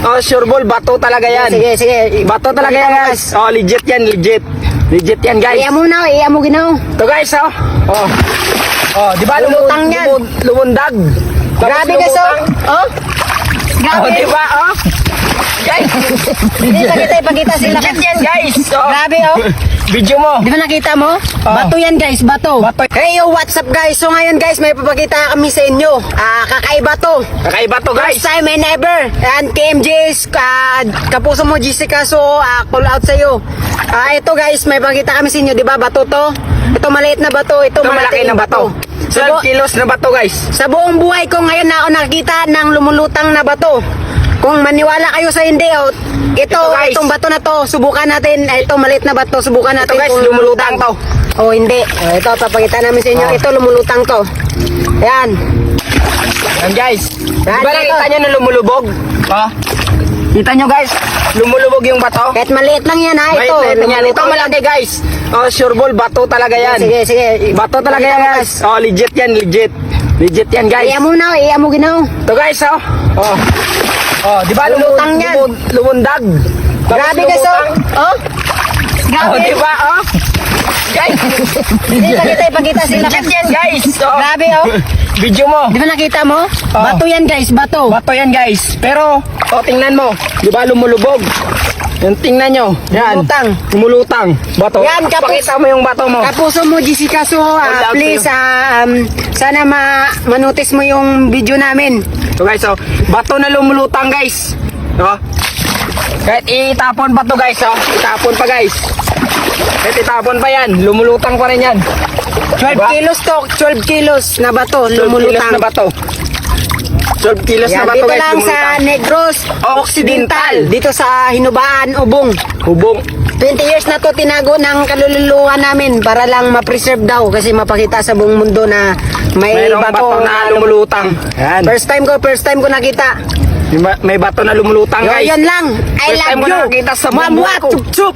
Oh, sure ball, bato talaga yan. Sige, sige. Bato talaga yan, guys. Oh, legit yan, legit. Legit yan, guys. Iya mo na, iya mo ginaw. Ito, guys, oh. Oh. Oh, di ba Lumutang yan. lumundag. Grabe guys, oh. Oh. Grabe. Oh, di ba, oh. Guys. Hindi na kita ipakita sila. Legit yan, guys. Oh. Grabe, oh. Video mo. Di ba nakita mo? Bato yan guys, bato. Bato. Hey yo, what's up guys? So ngayon guys, may papakita kami sa inyo. Kakaiba to. Kakaiba to, guys. First time and ever. And KMJ's, kapuso mo Jessica, so call out sa'yo. Ito guys, may pakita kami sa inyo, di ba? Bato to. Ito maliit na bato, ito malaki na bato. 12 kilos na bato, guys. Sa buong buhay ko ngayon na ako nakita ng lumulutang na bato. Kung maniwala kayo sa hindi, ito guys. itong bato na to, subukan natin. Ito maliit na bato, subukan natin. Ito, guys, kung lumulutang to. O hindi. Ito, papakita namin sa inyo. Ito, lumulutang to. Ayan. Yan, guys. Yan, Diba ito. nakita nyo na lumulubog? Oh. Kita nyo, guys. Lumulubog yung bato. Kahit maliit lang yan, ha. Ito, Yan. Ito lumulutang malaki, guys. Oh, sure ball, bato talaga yan. Sige, sige. Bato talaga yan, guys. Oh, legit yan, legit. Legit yan, guys. Iya mo na, iya mo ginaw. Ito, guys, oh. Oh. Oh, di ba Lumutang yan. lumundag. Grabe guys, oh. Oh. Grabe. Oh, di ba, oh. Guys. Hindi na kita ipakita sila. Legit yan, guys. Oh. Grabe, oh. Video mo. Di ba nakita mo? Bato yan guys, bato. Bato yan, guys. Pero, tingnan mo. Di ba lumulubog? Yan, tingnan nyo. Yan. Lumulutang. Lumulutang. Bato. Yan, Pakita mo yung bato mo. Kapuso mo Jessica, so love please sana manotice mo yung video namin. So guys, oh, bato na lumulutang, guys. Oh. Kahit itapon pa to, guys, oh. Itapon pa, guys. Kahit itapon pa yan, lumulutang pa rin yan. 12 Diba? kilos to, 12 kilos na bato, 12 kilos lumulutang. na bato. 12 kilos Yan, na bato, dito guys, lang sa lumulutang. Negros Occidental. Dito sa Hinubaan, Ubong. Hubong. 20 years na to tinago ng kalululuhan namin para lang ma-preserve daw kasi mapakita sa buong mundo na may Mayroong bato na lumulutang. Yan. First time ko nakita. May bato na lumulutang, guys. Yan lang. I First time love ko you. nakakita sa buong Mamwa, buhay ko. chup chup.